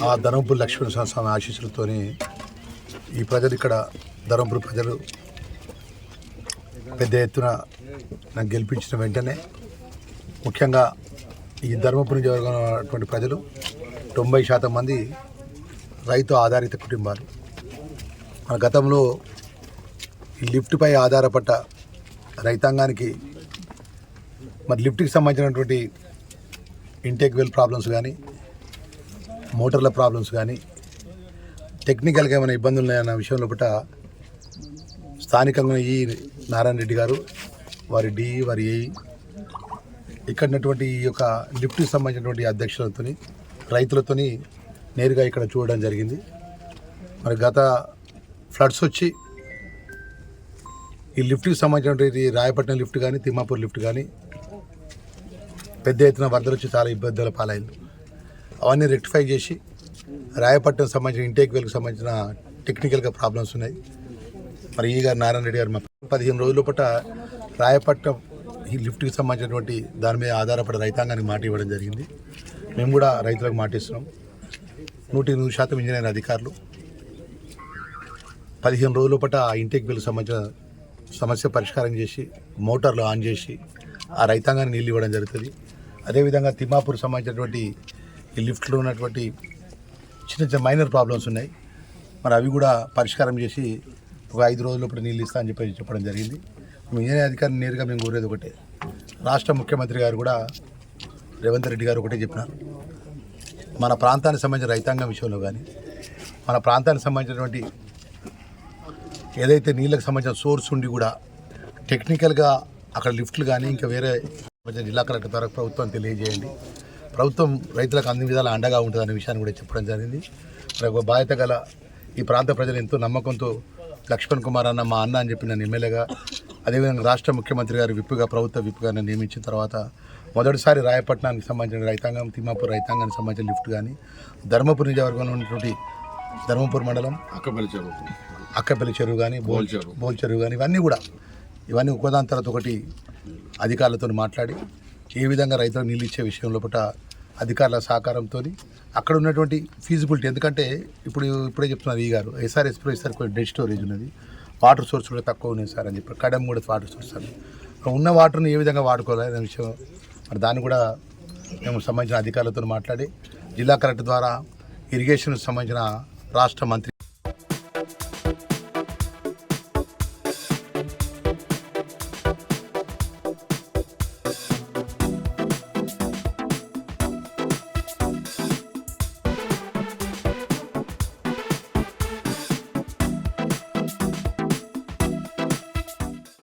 ఆ ధర్మపురి లక్ష్మణ స్వామి ఆశీస్సులతోని ఈ ప్రజలు ఇక్కడ ధర్మపురి ప్రజలు పెద్ద ఎత్తున నాకు గెలిపించిన వెంటనే ముఖ్యంగా ఈ ధర్మపురి నియోజకవర్గంలో ప్రజలు 90% మంది రైతు ఆధారిత కుటుంబాలు. మన గతంలో ఈ లిఫ్ట్పై ఆధారపడ్డ రైతాంగానికి మరి లిఫ్ట్కి సంబంధించినటువంటి ఇంటేక్ వెల్ ప్రాబ్లమ్స్ కానీ, మోటార్ల ప్రాబ్లమ్స్ కానీ, టెక్నికల్గా ఏమైనా ఇబ్బందులు ఉన్నాయన్న విషయంలో స్థానికంగా ఈ నారాయణ రెడ్డి గారు, వారి డిఈ, వారి ఏఈ ఇక్కడటువంటి ఈ యొక్క లిఫ్ట్కి సంబంధించినటువంటి అధ్యక్షులతో రైతులతోని నేరుగా ఇక్కడ చూడడం జరిగింది. మరి గత ఫ్లడ్స్ వచ్చి ఈ లిఫ్ట్కి సంబంధించినటువంటి రాయపట్నం లిఫ్ట్ కానీ, తిమ్మాపూర్ లిఫ్ట్ కానీ పెద్ద ఎత్తున వరదలు వచ్చి చాలా ఇబ్బందుల పాలైంది. అవన్నీ రెక్టిఫై చేసి రాయపట్నం సంబంధించిన ఇంటేక్ వెల్కి సంబంధించిన టెక్నికల్గా ప్రాబ్లమ్స్ ఉన్నాయి. మరి ఈ గారు నారాయణ రెడ్డి గారు 15 రోజుల పూట రాయపట్నం ఈ లిఫ్ట్కి సంబంధించినటువంటి దాని మీద ఆధారపడి రైతాంగానికి మాట ఇవ్వడం జరిగింది. మేము కూడా రైతులకు మాట ఇస్తున్నాం. 100% ఇంజనీర్ అధికారులు 15 రోజుల పూట ఆ ఇంటేక్ వెల్కి సంబంధించిన సమస్య పరిష్కారం చేసి మోటార్లు ఆన్ చేసి ఆ రైతాంగానికి నీళ్ళు ఇవ్వడం జరుగుతుంది. అదేవిధంగా తిమ్మాపూర్ సంబంధించినటువంటి ఈ లిఫ్ట్లో ఉన్నటువంటి చిన్న చిన్న మైనర్ ప్రాబ్లమ్స్ ఉన్నాయి. మరి అవి కూడా పరిష్కారం చేసి ఒక 5 రోజుల లోపల నీళ్ళు ఇస్తా అని చెప్పడం జరిగింది. ఇంజనీర్ అధికారిని నేరుగా మేము కోరేది ఒకటే, రాష్ట్ర ముఖ్యమంత్రి గారు కూడా రేవంత్ రెడ్డి గారు ఒకటే చెప్పినారు, మన ప్రాంతానికి సంబంధించిన రైతాంగం విషయంలో కానీ, మన ప్రాంతానికి సంబంధించినటువంటి ఏదైతే నీళ్ళకి సంబంధించిన సోర్స్ ఉండి కూడా టెక్నికల్గా అక్కడ లిఫ్ట్లు కానీ ఇంకా వేరే జిల్లా కలెక్టర్ ద్వారా ప్రభుత్వం తెలియజేయండి. ప్రభుత్వం రైతులకు అన్ని విధాలా అండగా ఉంటుందనే విషయాన్ని కూడా చెప్పడం జరిగింది. మరి బాధ్యత గల ఈ ప్రాంత ప్రజలు ఎంతో నమ్మకంతో లక్ష్మణ్ కుమార్ అన్న మా అన్న అని చెప్పి నన్ను ఎమ్మెల్యేగా, అదేవిధంగా రాష్ట్ర ముఖ్యమంత్రి గారు విప్పుగా, ప్రభుత్వ విప్పుగా నన్ను నియమించిన తర్వాత మొదటిసారి రాయపట్నానికి సంబంధించిన రైతాంగం, తిమ్మాపూర్ రైతాంగానికి సంబంధించిన లిఫ్ట్ కానీ, ధర్మపురి నియోజకవర్గంలో ఉన్నటువంటి ధర్మపురి మండలం అక్కపల్లి చెరువు కానీ, బోల్ చెరువు కానీ ఇవన్నీ ఒకదాని తర్వాత ఒకటి అధికారులతో మాట్లాడి ఏ విధంగా రైతులకు నీళ్ళు ఇచ్చే విషయంలో అధికారుల సహకారంతో అక్కడ ఉన్నటువంటి ఫీజిబిలిటీ, ఎందుకంటే ఇప్పుడే చెప్తున్నారు ఈ గారు ఎస్ఆర్ఎస్ కొంచెం డెడ్ స్టోరేజ్ ఉన్నది, వాటర్ సోర్స్ కూడా తక్కువ ఉన్నాయి సార్ అని చెప్పి, కడెం కూడా వాటర్ సోర్స్ అని ఉన్న వాటర్ని ఏ విధంగా వాడుకోవాలి అనే విషయం మరి దాన్ని కూడా మేము సంబంధించిన అధికారులతో మాట్లాడి జిల్లా కలెక్టర్ ద్వారా ఇరిగేషన్కి సంబంధించిన రాష్ట్ర మంత్రి